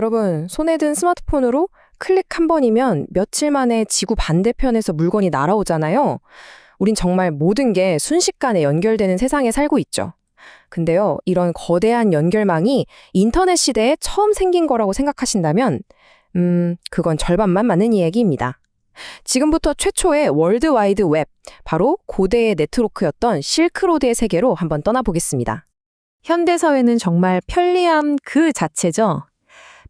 여러분, 손에 든 스마트폰으로 클릭 한 번이면 며칠 만에 지구 반대편에서 물건이 날아오잖아요. 우린 정말 모든 게 순식간에 연결되는 세상에 살고 있죠. 근데요, 이런 거대한 연결망이 인터넷 시대에 처음 생긴 거라고 생각하신다면, 그건 절반만 맞는 이야기입니다. 지금부터 최초의 월드와이드 웹, 바로 고대의 네트워크였던 실크로드의 세계로 한번 떠나보겠습니다. 현대사회는 정말 편리함 그 자체죠.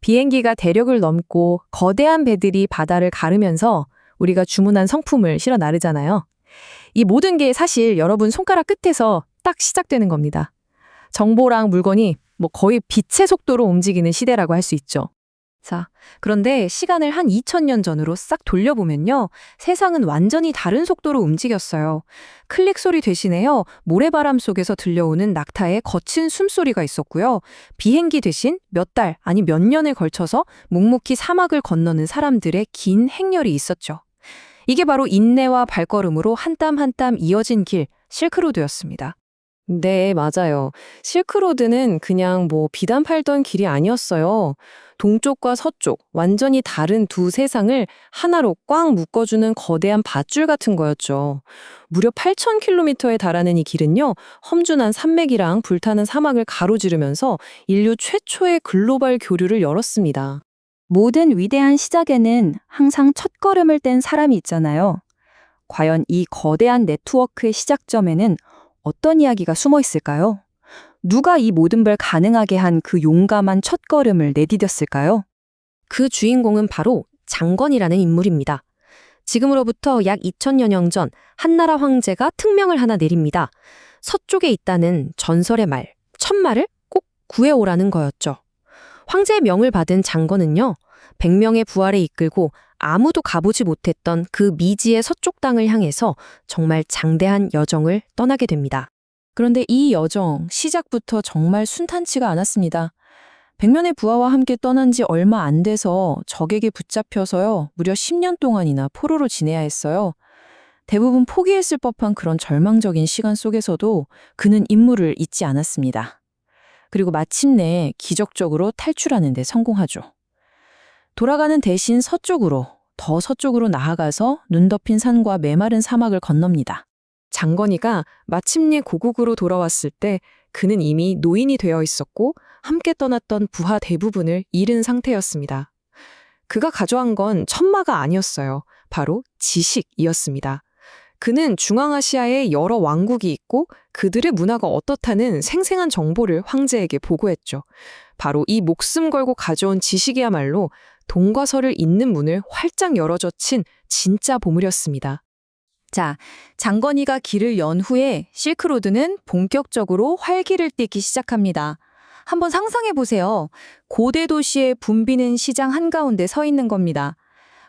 비행기가 대륙을 넘고 거대한 배들이 바다를 가르면서 우리가 주문한 성품을 실어 나르잖아요. 이 모든 게 사실 여러분 손가락 끝에서 딱 시작되는 겁니다. 정보랑 물건이 거의 빛의 속도로 움직이는 시대라고 할 수 있죠. 자, 그런데 시간을 한 2000년 전으로 싹 돌려보면요. 세상은 완전히 다른 속도로 움직였어요. 클릭 소리 대신에요. 모래바람 속에서 들려오는 낙타의 거친 숨소리가 있었고요. 비행기 대신 몇 달, 아니 몇 년을 걸쳐서 묵묵히 사막을 건너는 사람들의 긴 행렬이 있었죠. 이게 바로 인내와 발걸음으로 한 땀 한 땀 이어진 길, 실크로드였습니다. 네, 맞아요. 실크로드는 그냥 비단 팔던 길이 아니었어요. 동쪽과 서쪽, 완전히 다른 두 세상을 하나로 꽉 묶어주는 거대한 밧줄 같은 거였죠. 무려 8,000km에 달하는 이 길은요, 험준한 산맥이랑 불타는 사막을 가로지르면서 인류 최초의 글로벌 교류를 열었습니다. 모든 위대한 시작에는 항상 첫걸음을 뗀 사람이 있잖아요. 과연 이 거대한 네트워크의 시작점에는 어떤 이야기가 숨어 있을까요? 누가 이 모든 걸 가능하게 한 그 용감한 첫걸음을 내디뎠을까요? 그 주인공은 바로 장건이라는 인물입니다. 지금으로부터 약 2000여 년 전 한나라 황제가 특명을 하나 내립니다. 서쪽에 있다는 전설의 말, 천마를 꼭 구해오라는 거였죠. 황제의 명을 받은 장건은요, 100명의 부하를 이끌고 아무도 가보지 못했던 그 미지의 서쪽 땅을 향해서 정말 장대한 여정을 떠나게 됩니다. 그런데 이 여정, 시작부터 정말 순탄치가 않았습니다. 100명의 부하와 함께 떠난 지 얼마 안 돼서 적에게 붙잡혀서요, 무려 10년 동안이나 포로로 지내야 했어요. 대부분 포기했을 법한 그런 절망적인 시간 속에서도 그는 임무를 잊지 않았습니다. 그리고 마침내 기적적으로 탈출하는 데 성공하죠. 돌아가는 대신 서쪽으로, 더 서쪽으로 나아가서 눈 덮인 산과 메마른 사막을 건넙니다. 장건이가 마침내 고국으로 돌아왔을 때 그는 이미 노인이 되어 있었고 함께 떠났던 부하 대부분을 잃은 상태였습니다. 그가 가져간 건 천마가 아니었어요. 바로 지식이었습니다. 그는 중앙아시아에 여러 왕국이 있고 그들의 문화가 어떻다는 생생한 정보를 황제에게 보고했죠. 바로 이 목숨 걸고 가져온 지식이야말로 동과 서를 잇는 문을 활짝 열어젖힌 진짜 보물이었습니다. 자, 장건이가 길을 연 후에 실크로드는 본격적으로 활기를 띠기 시작합니다. 한번 상상해 보세요. 고대 도시의 붐비는 시장 한가운데 서 있는 겁니다.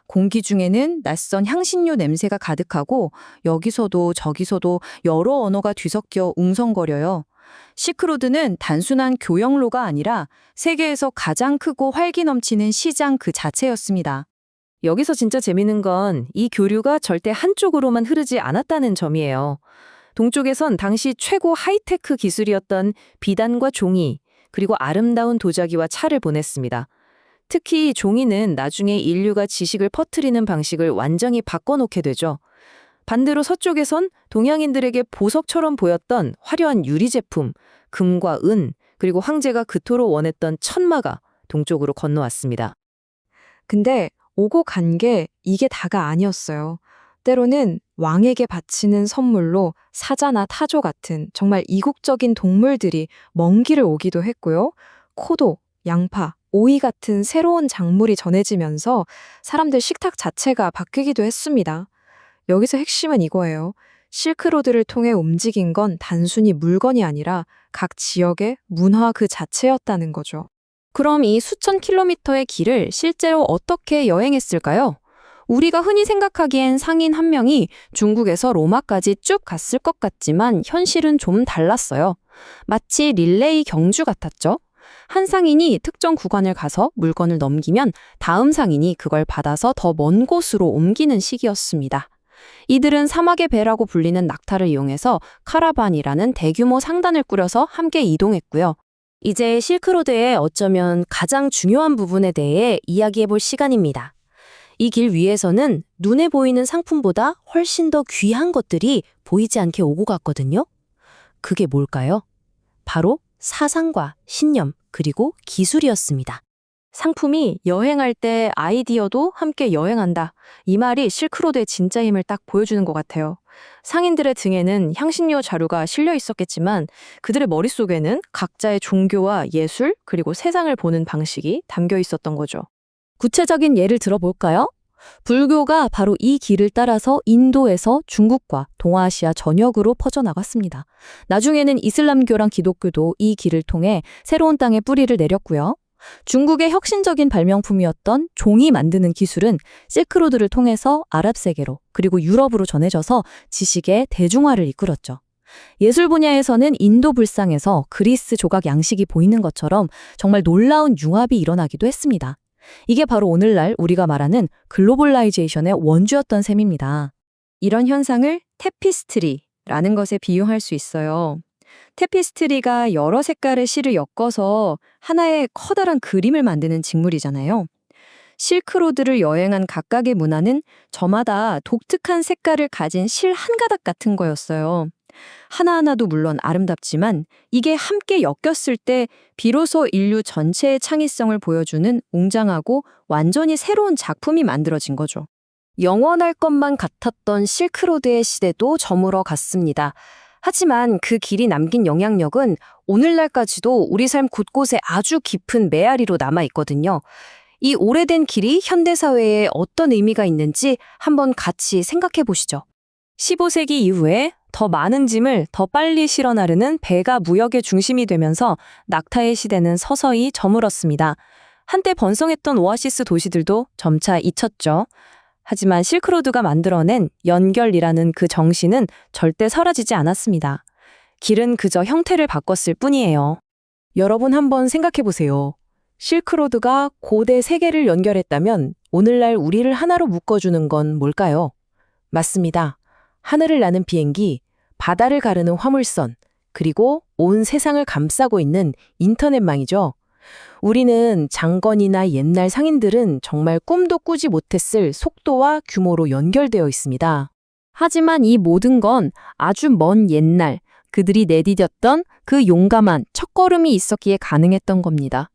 공기 중에는 낯선 향신료 냄새가 가득하고 여기서도 저기서도 여러 언어가 뒤섞여 웅성거려요. 실크로드는 단순한 교역로가 아니라 세계에서 가장 크고 활기 넘치는 시장 그 자체였습니다. 여기서 진짜 재밌는 건 이 교류가 절대 한쪽으로만 흐르지 않았다는 점이에요. 동쪽에선 당시 최고 하이테크 기술이었던 비단과 종이, 그리고 아름다운 도자기와 차를 보냈습니다. 특히 종이는 나중에 인류가 지식을 퍼뜨리는 방식을 완전히 바꿔놓게 되죠. 반대로 서쪽에선 동양인들에게 보석처럼 보였던 화려한 유리 제품, 금과 은, 그리고 황제가 그토록 원했던 천마가 동쪽으로 건너왔습니다. 근데 오고 간 게 이게 다가 아니었어요. 때로는 왕에게 바치는 선물로 사자나 타조 같은 정말 이국적인 동물들이 먼 길을 오기도 했고요. 코도, 양파, 오이 같은 새로운 작물이 전해지면서 사람들 식탁 자체가 바뀌기도 했습니다. 여기서 핵심은 이거예요. 실크로드를 통해 움직인 건 단순히 물건이 아니라 각 지역의 문화 그 자체였다는 거죠. 그럼 이 수천 킬로미터의 길을 실제로 어떻게 여행했을까요? 우리가 흔히 생각하기엔 상인 한 명이 중국에서 로마까지 쭉 갔을 것 같지만 현실은 좀 달랐어요. 마치 릴레이 경주 같았죠. 한 상인이 특정 구간을 가서 물건을 넘기면 다음 상인이 그걸 받아서 더 먼 곳으로 옮기는 시기였습니다. 이들은 사막의 배라고 불리는 낙타를 이용해서 카라반이라는 대규모 상단을 꾸려서 함께 이동했고요. 이제 실크로드의 어쩌면 가장 중요한 부분에 대해 이야기해볼 시간입니다. 이 길 위에서는 눈에 보이는 상품보다 훨씬 더 귀한 것들이 보이지 않게 오고 갔거든요. 그게 뭘까요? 바로 사상과 신념, 그리고 기술이었습니다. 상품이 여행할 때 아이디어도 함께 여행한다. 이 말이 실크로드의 진짜 힘을 딱 보여주는 것 같아요. 상인들의 등에는 향신료 자루가 실려 있었겠지만 그들의 머릿속에는 각자의 종교와 예술 그리고 세상을 보는 방식이 담겨 있었던 거죠. 구체적인 예를 들어볼까요? 불교가 바로 이 길을 따라서 인도에서 중국과 동아시아 전역으로 퍼져나갔습니다. 나중에는 이슬람교랑 기독교도 이 길을 통해 새로운 땅에 뿌리를 내렸고요. 중국의 혁신적인 발명품이었던 종이 만드는 기술은 실크로드를 통해서 아랍 세계로 그리고 유럽으로 전해져서 지식의 대중화를 이끌었죠. 예술 분야에서는 인도 불상에서 그리스 조각 양식이 보이는 것처럼 정말 놀라운 융합이 일어나기도 했습니다. 이게 바로 오늘날 우리가 말하는 글로벌라이제이션의 원주였던 셈입니다. 이런 현상을 테피스트리라는 것에 비유할 수 있어요. 테피스트리가 여러 색깔의 실을 엮어서 하나의 커다란 그림을 만드는 직물이잖아요. 실크로드를 여행한 각각의 문화는 저마다 독특한 색깔을 가진 실 한 가닥 같은 거였어요. 하나하나도 물론 아름답지만 이게 함께 엮였을 때 비로소 인류 전체의 창의성을 보여주는 웅장하고 완전히 새로운 작품이 만들어진 거죠. 영원할 것만 같았던 실크로드의 시대도 저물어 갔습니다. 하지만 그 길이 남긴 영향력은 오늘날까지도 우리 삶 곳곳에 아주 깊은 메아리로 남아있거든요. 이 오래된 길이 현대사회에 어떤 의미가 있는지 한번 같이 생각해 보시죠. 15세기 이후에 더 많은 짐을 더 빨리 실어 나르는 배가 무역의 중심이 되면서 낙타의 시대는 서서히 저물었습니다. 한때 번성했던 오아시스 도시들도 점차 잊혔죠. 하지만 실크로드가 만들어낸 연결이라는 그 정신은 절대 사라지지 않았습니다. 길은 그저 형태를 바꿨을 뿐이에요. 여러분 한번 생각해 보세요. 실크로드가 고대 세계를 연결했다면 오늘날 우리를 하나로 묶어주는 건 뭘까요? 맞습니다. 하늘을 나는 비행기, 바다를 가르는 화물선, 그리고 온 세상을 감싸고 있는 인터넷망이죠. 우리는 장건이나 옛날 상인들은 정말 꿈도 꾸지 못했을 속도와 규모로 연결되어 있습니다. 하지만 이 모든 건 아주 먼 옛날 그들이 내디뎠던 그 용감한 첫걸음이 있었기에 가능했던 겁니다.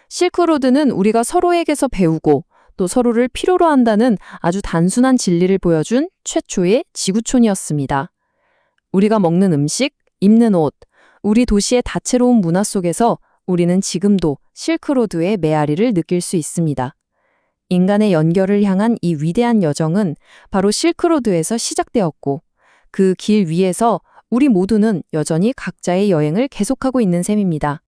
실크로드는 우리가 서로에게서 배우고 또 서로를 필요로 한다는 아주 단순한 진리를 보여준 최초의 지구촌이었습니다. 우리가 먹는 음식, 입는 옷, 우리 도시의 다채로운 문화 속에서 우리는 지금도 실크로드의 메아리를 느낄 수 있습니다. 인간의 연결을 향한 이 위대한 여정은 바로 실크로드에서 시작되었고 그 길 위에서 우리 모두는 여전히 각자의 여행을 계속하고 있는 셈입니다.